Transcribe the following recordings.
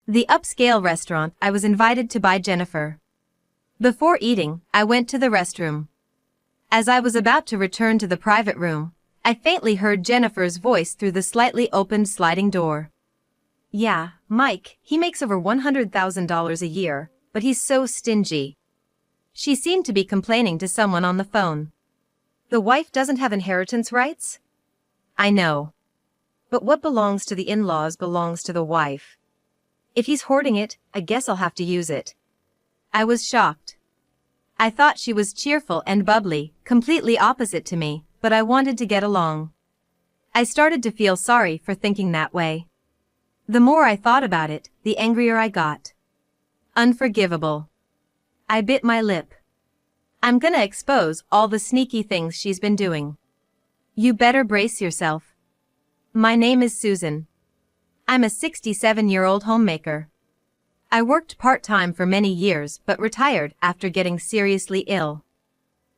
the upscale restaurant I was invited to by Jennifer. Before eating, I went to the restroom. As I was about to return to the private room, I faintly heard Jennifer's voice through the slightly opened sliding door. "Yeah, Mike, he makes over $100,000 a year, but he's so stingy." She seemed to be complaining to someone on the phone. "The wife doesn't have inheritance rights?" "I know. But what belongs to the in-laws belongs to the wife. If he's hoarding it, I guess I'll have to use it." I was shocked. I thought she was cheerful and bubbly, completely opposite to me, but I wanted to get along. I started to feel sorry for thinking that way. The more I thought about it, the angrier I got. Unforgivable. I bit my lip. I'm gonna expose all the sneaky things she's been doing. You better brace yourself. My name is Susan. I'm a 67-year-old homemaker. I worked part-time for many years but retired after getting seriously ill.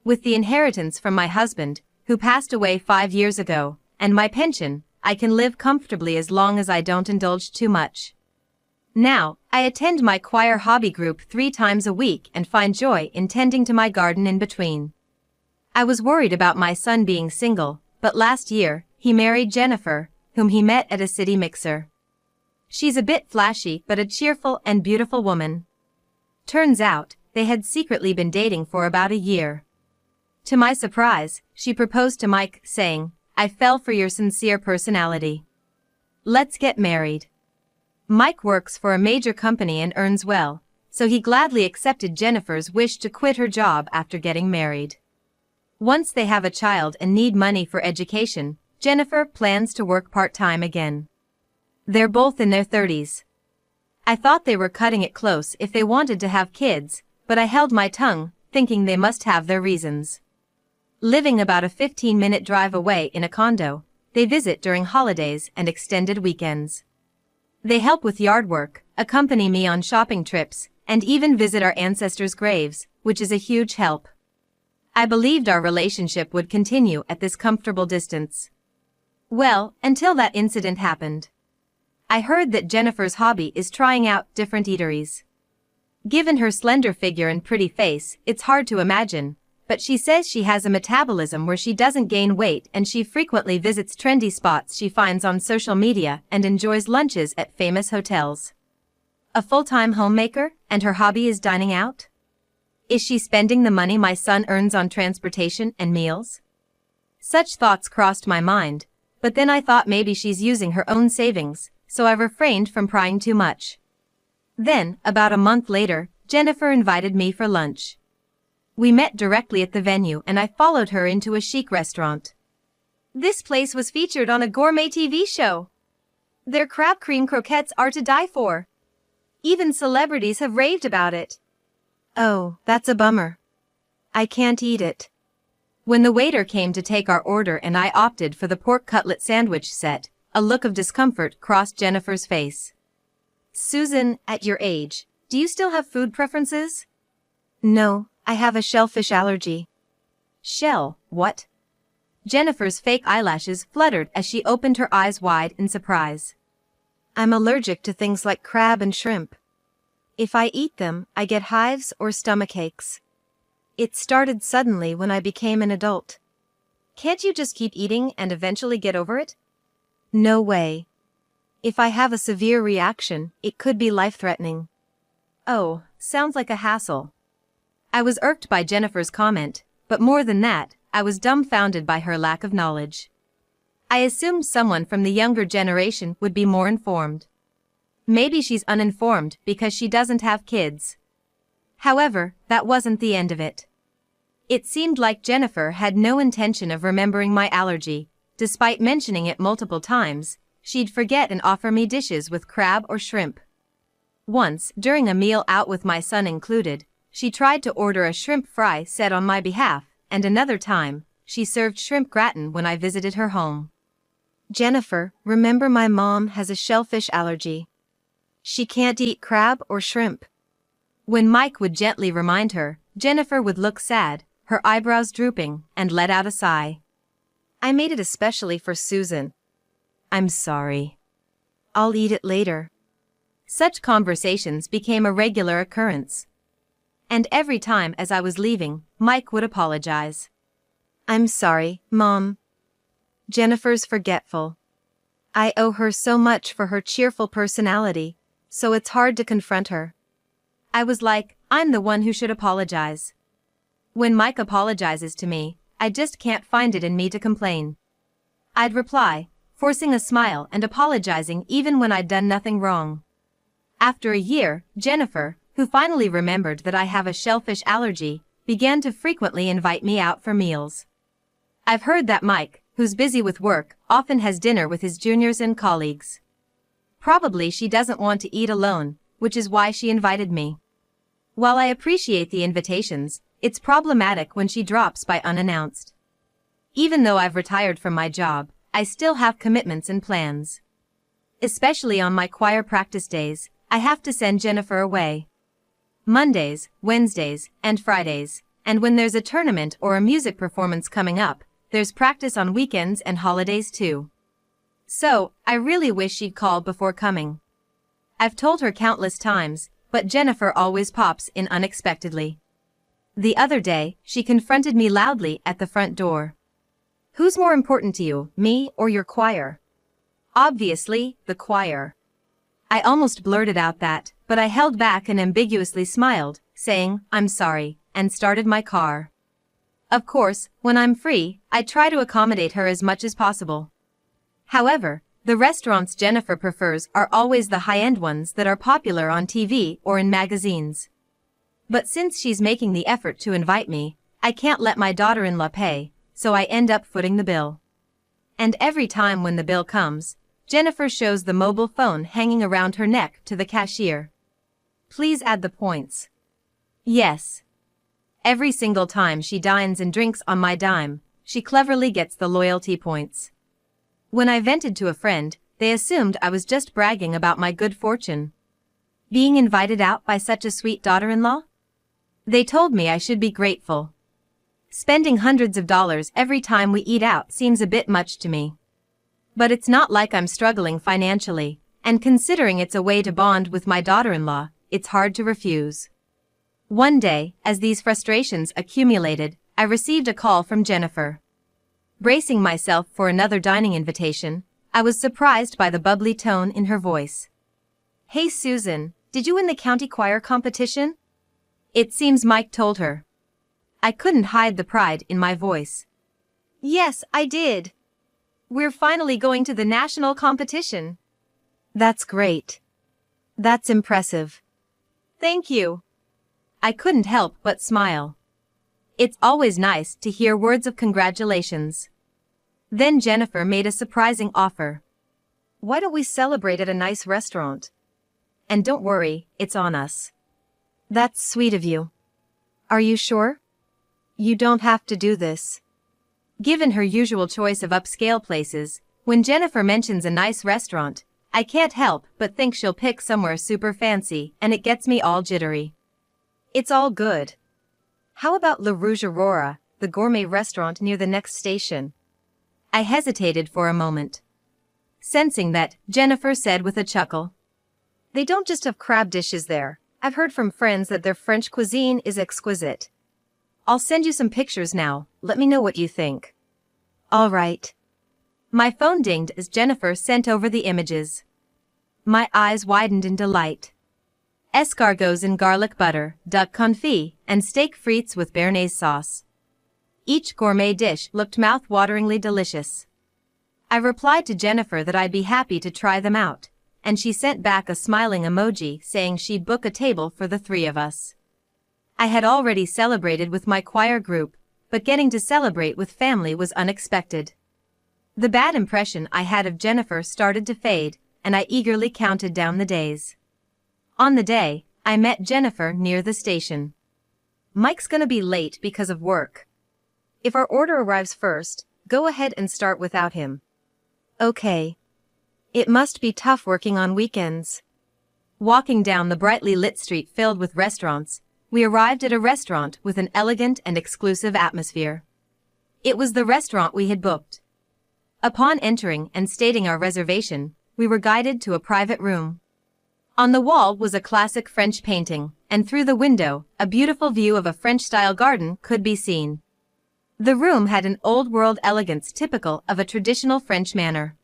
With the inheritance from my husband, who passed away 5 years ago, and my pension, I can live comfortably as long as I don't indulge too much. Now, I attend my choir hobby group 3 times a week and find joy in tending to my garden in between. I was worried about my son being single, but last year, he married Jennifer, whom he met at a city mixer. She's a bit flashy but a cheerful and beautiful woman. Turns out, they had secretly been dating for about a year. To my surprise, she proposed to Mike, saying, "I fell for your sincere personality. Let's get married." Mike works for a major company and earns well, so he gladly accepted Jennifer's wish to quit her job after getting married. Once they have a child and need money for education, Jennifer plans to work part-time again. They're both in their 30s. I thought they were cutting it close if they wanted to have kids, but I held my tongue, thinking they must have their reasons. Living about a 15-minute drive away in a condo, they visit during holidays and extended weekends. They help with yard work, accompany me on shopping trips, and even visit our ancestors' graves, which is a huge help. I believed our relationship would continue at this comfortable distance. Well, until that incident happened. I heard that Jennifer's hobby is trying out different eateries. Given her slender figure and pretty face, it's hard to imagine, but she says she has a metabolism where she doesn't gain weight and she frequently visits trendy spots she finds on social media and enjoys lunches at famous hotels. A full-time homemaker, and her hobby is dining out? Is she spending the money my son earns on transportation and meals? Such thoughts crossed my mind, but then I thought maybe she's using her own savings, so I refrained from prying too much. Then, about a month later, Jennifer invited me for lunch. We met directly at the venue and I followed her into a chic restaurant. This place was featured on a gourmet TV show. Their crab cream croquettes are to die for. Even celebrities have raved about it. Oh, that's a bummer. I can't eat it. When the waiter came to take our order and I opted for the pork cutlet sandwich set, a look of discomfort crossed Jennifer's face. "Susan, at your age, do you still have food preferences?" "No, I have a shellfish allergy." "Shell, what?" Jennifer's fake eyelashes fluttered as she opened her eyes wide in surprise. "I'm allergic to things like crab and shrimp. If I eat them, I get hives or stomach aches. It started suddenly when I became an adult." "Can't you just keep eating and eventually get over it?" "No way. If I have a severe reaction, it could be life-threatening." "Oh, sounds like a hassle." I was irked by Jennifer's comment, but more than that, I was dumbfounded by her lack of knowledge. I assumed someone from the younger generation would be more informed. Maybe she's uninformed because she doesn't have kids. However, that wasn't the end of it. It seemed like Jennifer had no intention of remembering my allergy. Despite mentioning it multiple times, she'd forget and offer me dishes with crab or shrimp. Once, during a meal out with my son included, she tried to order a shrimp fry set on my behalf, and another time, she served shrimp gratin when I visited her home. "Jennifer, remember my mom has a shellfish allergy. She can't eat crab or shrimp." When Mike would gently remind her, Jennifer would look sad, her eyebrows drooping, and let out a sigh. "I made it especially for Susan." "I'm sorry. I'll eat it later." Such conversations became a regular occurrence. And every time as I was leaving, Mike would apologize. "I'm sorry, Mom. Jennifer's forgetful. I owe her so much for her cheerful personality, so it's hard to confront her." I was like, I'm the one who should apologize. When Mike apologizes to me, I just can't find it in me to complain. I'd reply, forcing a smile and apologizing even when I'd done nothing wrong. After a year, Jennifer, who finally remembered that I have a shellfish allergy, began to frequently invite me out for meals. I've heard that Mike, who's busy with work, often has dinner with his juniors and colleagues. Probably she doesn't want to eat alone, which is why she invited me. While I appreciate the invitations, it's problematic when she drops by unannounced. Even though I've retired from my job, I still have commitments and plans. Especially on my choir practice days, I have to send Jennifer away. Mondays, Wednesdays, and Fridays, and when there's a tournament or a music performance coming up, there's practice on weekends and holidays too. So, I really wish she'd called before coming. I've told her countless times, but Jennifer always pops in unexpectedly. The other day, she confronted me loudly at the front door. "Who's more important to you, me or your choir?" Obviously, the choir. I almost blurted out that, but I held back and ambiguously smiled, saying, "I'm sorry," and started my car. Of course, when I'm free, I try to accommodate her as much as possible. However, the restaurants Jennifer prefers are always the high-end ones that are popular on TV or in magazines. But since she's making the effort to invite me, I can't let my daughter-in-law pay, so I end up footing the bill. And every time when the bill comes, Jennifer shows the mobile phone hanging around her neck to the cashier. Please add the points. Yes. Every single time she dines and drinks on my dime, she cleverly gets the loyalty points. When I vented to a friend, they assumed I was just bragging about my good fortune. Being invited out by such a sweet daughter-in-law? They told me I should be grateful. Spending hundreds of dollars every time we eat out seems a bit much to me. But it's not like I'm struggling financially, and considering it's a way to bond with my daughter-in-law, it's hard to refuse. One day, as these frustrations accumulated, I received a call from Jennifer. Bracing myself for another dining invitation, I was surprised by the bubbly tone in her voice. "Hey Susan, did you win the county choir competition?" It seems Mike told her. I couldn't hide the pride in my voice. "Yes, I did. We're finally going to the national competition." "That's great. That's impressive." "Thank you." I couldn't help but smile. It's always nice to hear words of congratulations. Then Jennifer made a surprising offer. "Why don't we celebrate at a nice restaurant? And don't worry, it's on us." "That's sweet of you. Are you sure? You don't have to do this." Given her usual choice of upscale places, when Jennifer mentions a nice restaurant, I can't help but think she'll pick somewhere super fancy, and it gets me all jittery. It's all good. How about La Rouge Aurora, the gourmet restaurant near the next station? I hesitated for a moment. Sensing that, Jennifer said with a chuckle, "They don't just have crab dishes there. I've heard from friends that their French cuisine is exquisite. I'll send you some pictures now, let me know what you think." All right. My phone dinged as Jennifer sent over the images. My eyes widened in delight. Escargots in garlic butter, duck confit, and steak frites with béarnaise sauce. Each gourmet dish looked mouth-wateringly delicious. I replied to Jennifer that I'd be happy to try them out, and she sent back a smiling emoji saying she'd book a table for the three of us. I had already celebrated with my choir group, but getting to celebrate with family was unexpected. The bad impression I had of Jennifer started to fade, and I eagerly counted down the days. On the day, I met Jennifer near the station. "Mike's gonna be late because of work. If our order arrives first, go ahead and start without him." "Okay. It must be tough working on weekends." Walking down the brightly lit street filled with restaurants, we arrived at a restaurant with an elegant and exclusive atmosphere. It was the restaurant we had booked. Upon entering and stating our reservation, we were guided to a private room. On the wall was a classic French painting, and through the window, a beautiful view of a French-style garden could be seen. The room had an old-world elegance typical of a traditional French manor.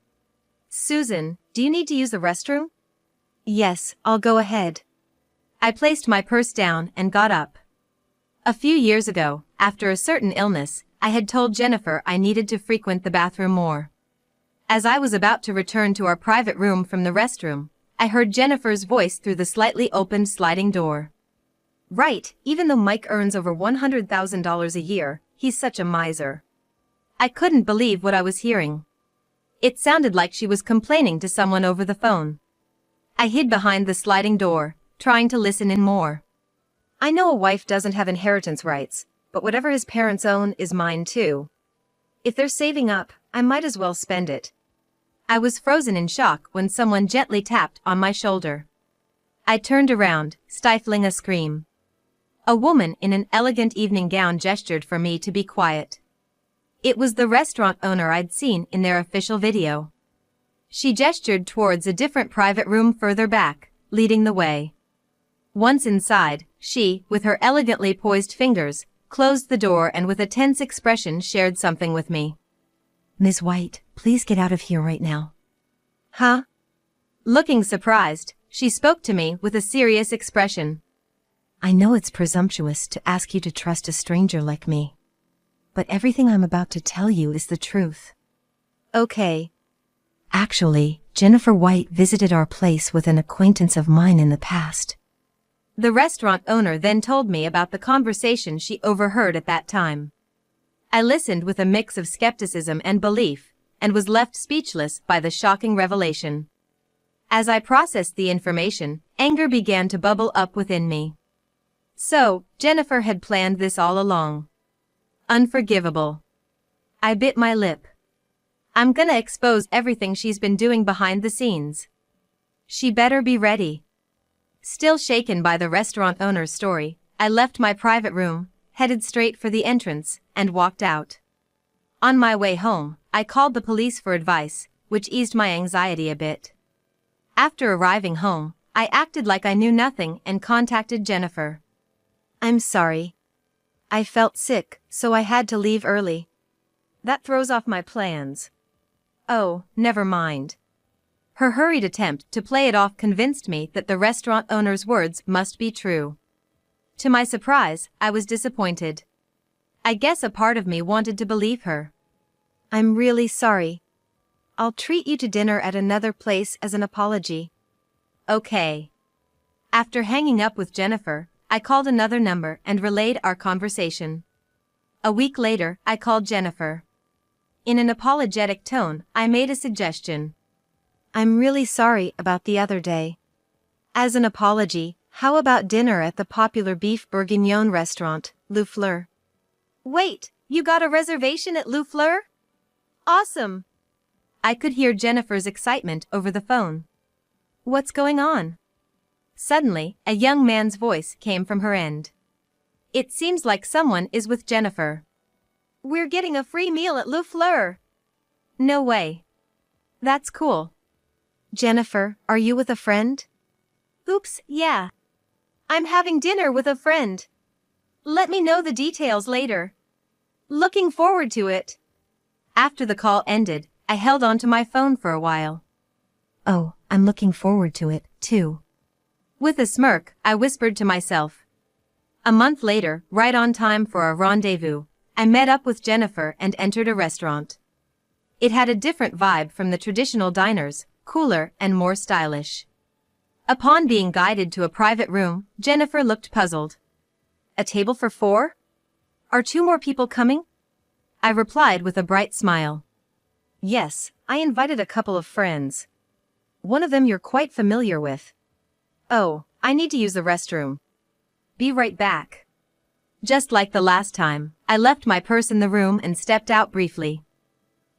"Susan, do you need to use the restroom?" "Yes, I'll go ahead." I placed my purse down and got up. A few years ago, after a certain illness, I had told Jennifer I needed to frequent the bathroom more. As I was about to return to our private room from the restroom, I heard Jennifer's voice through the slightly opened sliding door. "Right, even though Mike earns over $100,000 a year, he's such a miser." I couldn't believe what I was hearing. It sounded like she was complaining to someone over the phone. I hid behind the sliding door, trying to listen in more. I know a wife doesn't have inheritance rights, but whatever his parents own is mine too. If they're saving up, I might as well spend it. I was frozen in shock when someone gently tapped on my shoulder. I turned around, stifling a scream. A woman in an elegant evening gown gestured for me to be quiet. It was the restaurant owner I'd seen in their official video. She gestured towards a different private room further back, leading the way. Once inside, she, with her elegantly poised fingers, closed the door and with a tense expression shared something with me. "Ms. White, please get out of here right now." "Huh?" Looking surprised, she spoke to me with a serious expression. "I know it's presumptuous to ask you to trust a stranger like me, but everything I'm about to tell you is the truth." "Okay." "Actually, Jennifer White visited our place with an acquaintance of mine in the past." The restaurant owner then told me about the conversation she overheard at that time. I listened with a mix of skepticism and belief, and was left speechless by the shocking revelation. As I processed the information, anger began to bubble up within me. So, Jennifer had planned this all along. Unforgivable. I bit my lip. I'm gonna expose everything she's been doing behind the scenes. She better be ready. Still shaken by the restaurant owner's story, I left my private room, headed straight for the entrance, and walked out. On my way home, I called the police for advice, which eased my anxiety a bit. After arriving home, I acted like I knew nothing and contacted Jennifer. "I'm sorry. I felt sick, so I had to leave early. That throws off my plans." "Oh, never mind." Her hurried attempt to play it off convinced me that the restaurant owner's words must be true. To my surprise, I was disappointed. I guess a part of me wanted to believe her. "I'm really sorry. I'll treat you to dinner at another place as an apology." "Okay." After hanging up with Jennifer, I called another number and relayed our conversation. A week later, I called Jennifer. In an apologetic tone, I made a suggestion. "I'm really sorry about the other day. As an apology, how about dinner at the popular beef bourguignon restaurant, Le Fleur?" "Wait, you got a reservation at Le Fleur? Awesome!" I could hear Jennifer's excitement over the phone. "What's going on?" Suddenly, a young man's voice came from her end. "It seems like someone is with Jennifer." "We're getting a free meal at Le Fleur." "No way." "That's cool." "Jennifer, are you with a friend?" "Oops, yeah. I'm having dinner with a friend. Let me know the details later. Looking forward to it." After the call ended, I held onto my phone for a while. "Oh, I'm looking forward to it, too." With a smirk, I whispered to myself. A month later, right on time for our rendezvous, I met up with Jennifer and entered a restaurant. It had a different vibe from the traditional diners, cooler and more stylish. Upon being guided to a private room, Jennifer looked puzzled. "A table for 4? Are 2 more people coming?" I replied with a bright smile. "Yes, I invited a couple of friends. One of them you're quite familiar with." "Oh, I need to use the restroom. Be right back." Just like the last time, I left my purse in the room and stepped out briefly.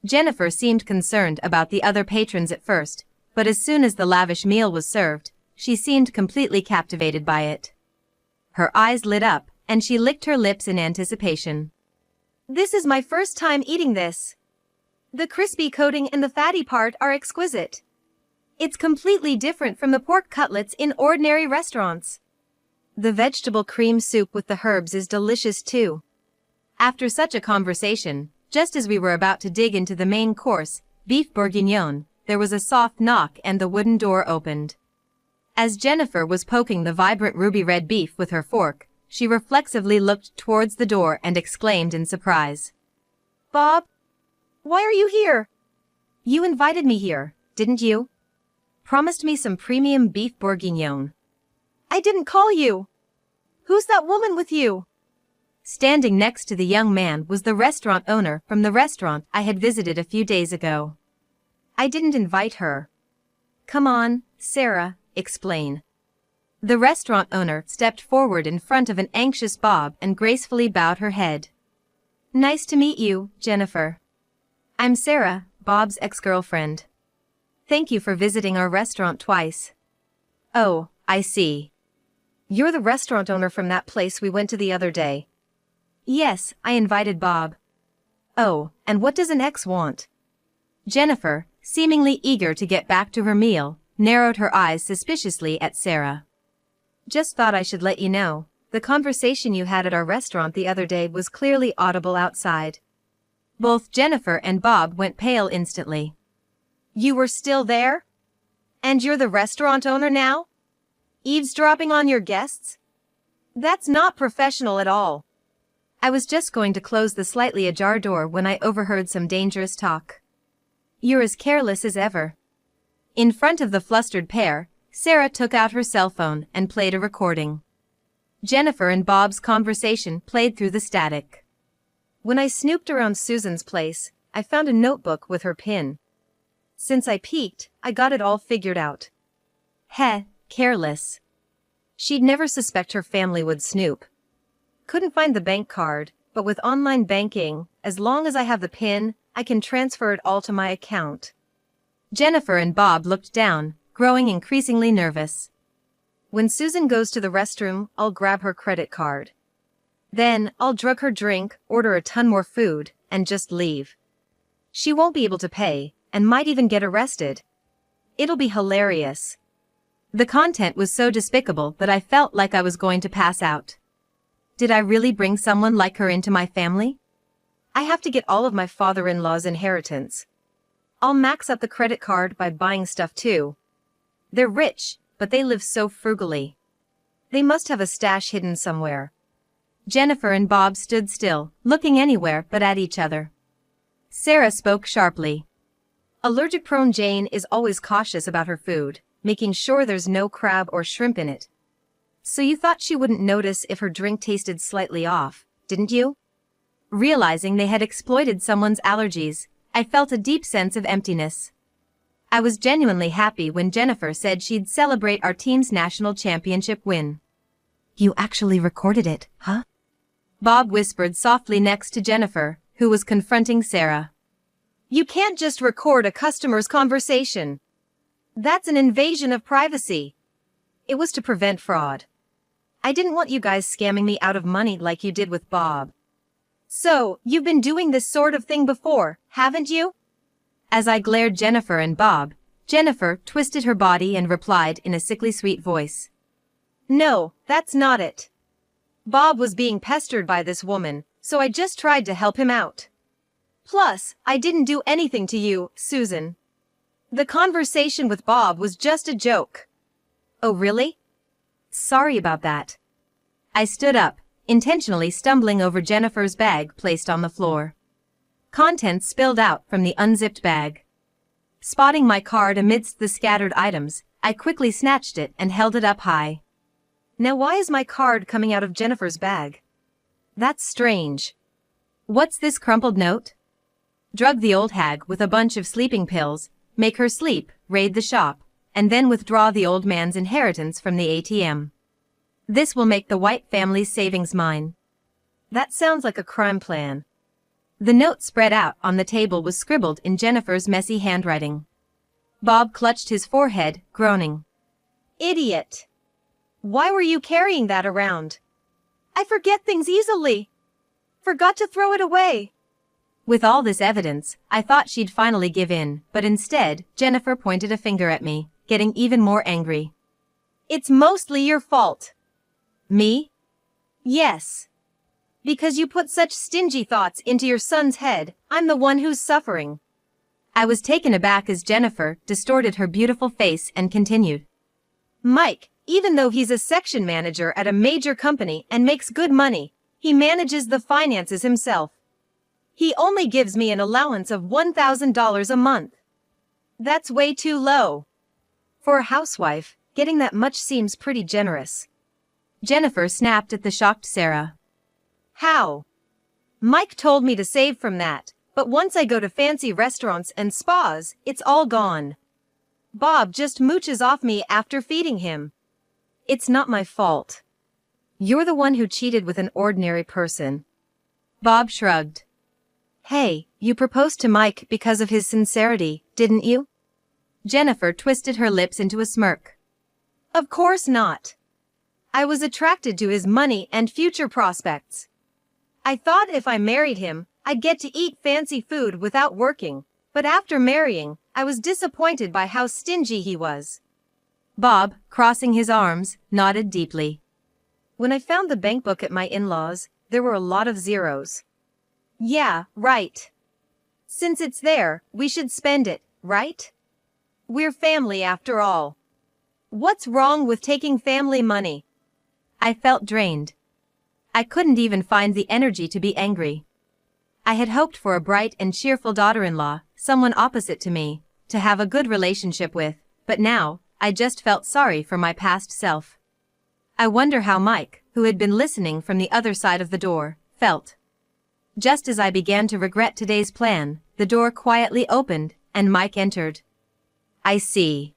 Jennifer seemed concerned about the other patrons at first, but as soon as the lavish meal was served, she seemed completely captivated by it. Her eyes lit up, and she licked her lips in anticipation. "This is my first time eating this. The crispy coating and the fatty part are exquisite. It's completely different from the pork cutlets in ordinary restaurants. The vegetable cream soup with the herbs is delicious too. After such a conversation, just as we were about to dig into the main course, beef bourguignon, there was a soft knock and the wooden door opened. As Jennifer was poking the vibrant ruby-red beef with her fork, she reflexively looked towards the door and exclaimed in surprise. "Bob? Why are you here?" "You invited me here, didn't you? Promised me some premium beef bourguignon." "I didn't call you. Who's that woman with you?" Standing next to the young man was the restaurant owner from the restaurant I had visited a few days ago. "I didn't invite her." "Come on, Sarah, explain." The restaurant owner stepped forward in front of an anxious Bob and gracefully bowed her head. "Nice to meet you, Jennifer. I'm Sarah, Bob's ex-girlfriend. Thank you for visiting our restaurant twice." "Oh, I see. You're the restaurant owner from that place we went to the other day." "Yes, I invited Bob." "Oh, and what does an ex want?" Jennifer, seemingly eager to get back to her meal, narrowed her eyes suspiciously at Sarah. "Just thought I should let you know, the conversation you had at our restaurant the other day was clearly audible outside." Both Jennifer and Bob went pale instantly. "You were still there? And you're the restaurant owner now? Eavesdropping on your guests? That's not professional at all." "I was just going to close the slightly ajar door when I overheard some dangerous talk." "You're as careless as ever." In front of the flustered pair, Sarah took out her cell phone and played a recording. Jennifer and Bob's conversation played through the static. "When I snooped around Susan's place, I found a notebook with her pin. Since I peeked, I got it all figured out." Heh, careless. She'd never suspect her family would snoop. "Couldn't find the bank card, but with online banking, as long as I have the PIN, I can transfer it all to my account." Jennifer and Bob looked down, growing increasingly nervous. "When Susan goes to the restroom, I'll grab her credit card. Then, I'll drug her drink, order a ton more food, and just leave. She won't be able to pay, and might even get arrested. It'll be hilarious." The content was so despicable that I felt like I was going to pass out. Did I really bring someone like her into my family? I have to get all of my father-in-law's inheritance. I'll max up the credit card by buying stuff too. They're rich, but they live so frugally. They must have a stash hidden somewhere. Jennifer and Bob stood still, looking anywhere but at each other. Sarah spoke sharply. Allergic-prone Jane is always cautious about her food, making sure there's no crab or shrimp in it. So you thought she wouldn't notice if her drink tasted slightly off, didn't you? Realizing they had exploited someone's allergies, I felt a deep sense of emptiness. I was genuinely happy when Jennifer said she'd celebrate our team's national championship win. "You actually recorded it, huh?" Bob whispered softly next to Jennifer, who was confronting Sarah. "You can't just record a customer's conversation. That's an invasion of privacy. It was to prevent fraud. I didn't want you guys scamming me out of money like you did with Bob." "So, you've been doing this sort of thing before, haven't you?" As I glared Jennifer and Bob, Jennifer twisted her body and replied in a sickly sweet voice. "No, that's not it. Bob was being pestered by this woman, so I just tried to help him out. Plus, I didn't do anything to you, Susan. The conversation with Bob was just a joke." "Oh really? Sorry about that." I stood up, intentionally stumbling over Jennifer's bag placed on the floor. Contents spilled out from the unzipped bag. Spotting my card amidst the scattered items, I quickly snatched it and held it up high. Now why is my card coming out of Jennifer's bag? That's strange. What's this crumpled note? "Drug the old hag with a bunch of sleeping pills, make her sleep, raid the shop, and then withdraw the old man's inheritance from the ATM. This will make the White family's savings mine." That sounds like a crime plan. The note spread out on the table was scribbled in Jennifer's messy handwriting. Bob clutched his forehead, groaning. "Idiot! Why were you carrying that around?" "I forget things easily. Forgot to throw it away." With all this evidence, I thought she'd finally give in, but instead, Jennifer pointed a finger at me, getting even more angry. It's mostly your fault. Me? Yes. Because you put such stingy thoughts into your son's head, I'm the one who's suffering. I was taken aback as Jennifer distorted her beautiful face and continued. Mike, even though he's a section manager at a major company and makes good money, he manages the finances himself. He only gives me an allowance of $1,000 a month. That's way too low. For a housewife, getting that much seems pretty generous. Jennifer snapped at the shocked Sarah. How? Mike told me to save from that, but once I go to fancy restaurants and spas, it's all gone. Bob just mooches off me after feeding him. It's not my fault. You're the one who cheated with an ordinary person. Bob shrugged. Hey, you proposed to Mike because of his sincerity, didn't you? Jennifer twisted her lips into a smirk. Of course not. I was attracted to his money and future prospects. I thought if I married him, I'd get to eat fancy food without working, but after marrying, I was disappointed by how stingy he was. Bob, crossing his arms, nodded deeply. When I found the bank book at my in-laws, there were a lot of zeros. Yeah, right. Since it's there, we should spend it, right? We're family after all. What's wrong with taking family money? I felt drained. I couldn't even find the energy to be angry. I had hoped for a bright and cheerful daughter-in-law, someone opposite to me, to have a good relationship with, but now, I just felt sorry for my past self. I wonder how Mike, who had been listening from the other side of the door, felt. Just as I began to regret today's plan, the door quietly opened, and Mike entered. I see.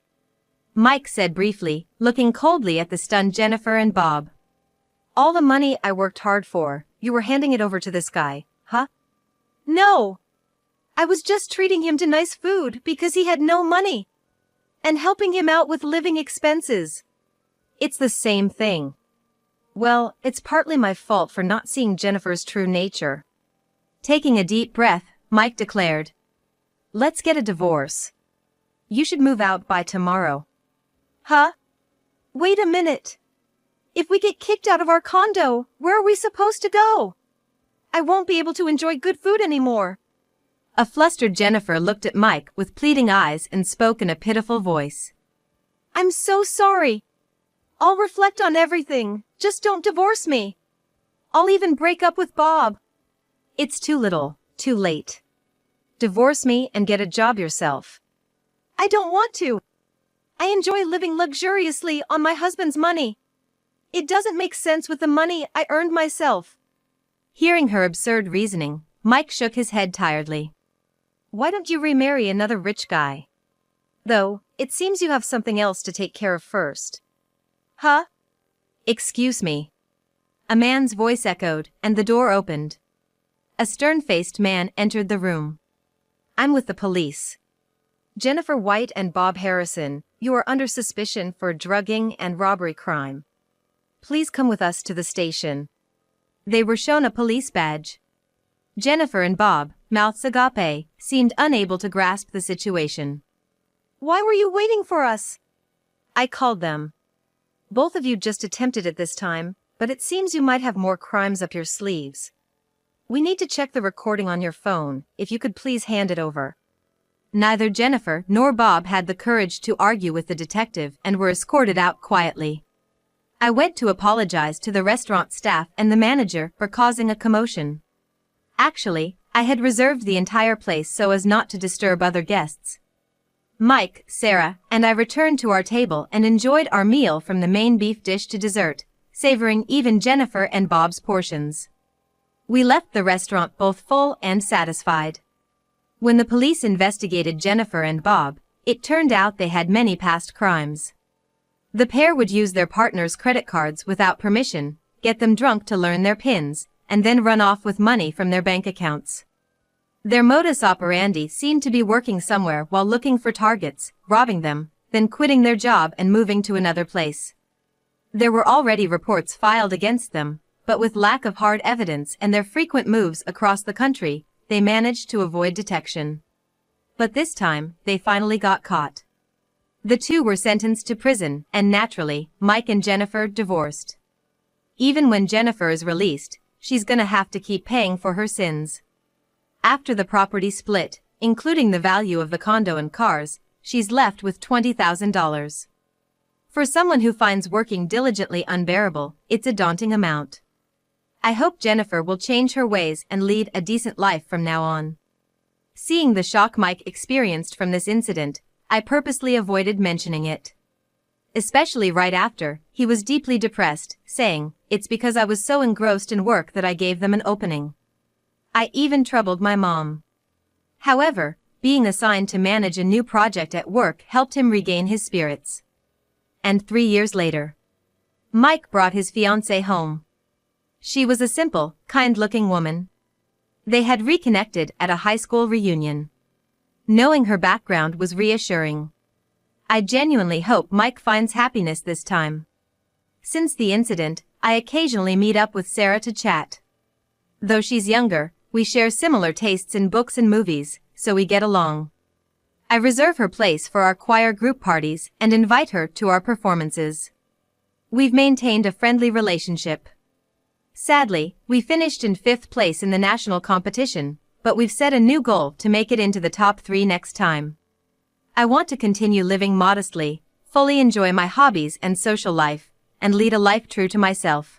Mike said briefly, looking coldly at the stunned Jennifer and Bob. All the money I worked hard for, you were handing it over to this guy, huh? No. I was just treating him to nice food because he had no money. And helping him out with living expenses. It's the same thing. Well, it's partly my fault for not seeing Jennifer's true nature. Taking a deep breath, Mike declared. Let's get a divorce. You should move out by tomorrow. Huh? Wait a minute. If we get kicked out of our condo, where are we supposed to go? I won't be able to enjoy good food anymore. A flustered Jennifer looked at Mike with pleading eyes and spoke in a pitiful voice. I'm so sorry. I'll reflect on everything, just don't divorce me. I'll even break up with Bob. It's too little, too late. Divorce me and get a job yourself. I don't want to. I enjoy living luxuriously on my husband's money. It doesn't make sense with the money I earned myself. Hearing her absurd reasoning, Mike shook his head tiredly. Why don't you remarry another rich guy? Though, it seems you have something else to take care of first. Huh? Excuse me. A man's voice echoed, and the door opened. A stern-faced man entered the room. I'm with the police. Jennifer White and Bob Harrison, you are under suspicion for drugging and robbery crime. Please come with us to the station. They were shown a police badge. Jennifer and Bob, mouths agape, seemed unable to grasp the situation. Why were you waiting for us? I called them. Both of you just attempted it this time, but it seems you might have more crimes up your sleeves. We need to check the recording on your phone, if you could please hand it over. Neither Jennifer nor Bob had the courage to argue with the detective and were escorted out quietly. I went to apologize to the restaurant staff and the manager for causing a commotion. Actually, I had reserved the entire place so as not to disturb other guests. Mike, Sarah, and I returned to our table and enjoyed our meal from the main beef dish to dessert, savoring even Jennifer and Bob's portions. We left the restaurant both full and satisfied. When the police investigated Jennifer and Bob, it turned out they had many past crimes. The pair would use their partner's credit cards without permission, get them drunk to learn their PINs, and then run off with money from their bank accounts. Their modus operandi seemed to be working somewhere while looking for targets, robbing them, then quitting their job and moving to another place. There were already reports filed against them, but with lack of hard evidence and their frequent moves across the country, they managed to avoid detection. But this time, they finally got caught. The two were sentenced to prison, and naturally, Mike and Jennifer divorced. Even when Jennifer is released, she's gonna have to keep paying for her sins. After the property split, including the value of the condo and cars, she's left with $20,000. For someone who finds working diligently unbearable, it's a daunting amount. I hope Jennifer will change her ways and lead a decent life from now on. Seeing the shock Mike experienced from this incident, I purposely avoided mentioning it. Especially right after, he was deeply depressed, saying, "It's because I was so engrossed in work that I gave them an opening." I even troubled my mom. However, being assigned to manage a new project at work helped him regain his spirits. And 3 years later, Mike brought his fiancée home. She was a simple, kind-looking woman. They had reconnected at a high school reunion. Knowing her background was reassuring. I genuinely hope Mike finds happiness this time. Since the incident, I occasionally meet up with Sarah to chat. Though she's younger, we share similar tastes in books and movies, so we get along. I reserve her place for our choir group parties and invite her to our performances. We've maintained a friendly relationship. Sadly, we finished in 5th place in the national competition, but we've set a new goal to make it into the top 3 next time. I want to continue living modestly, fully enjoy my hobbies and social life, and lead a life true to myself.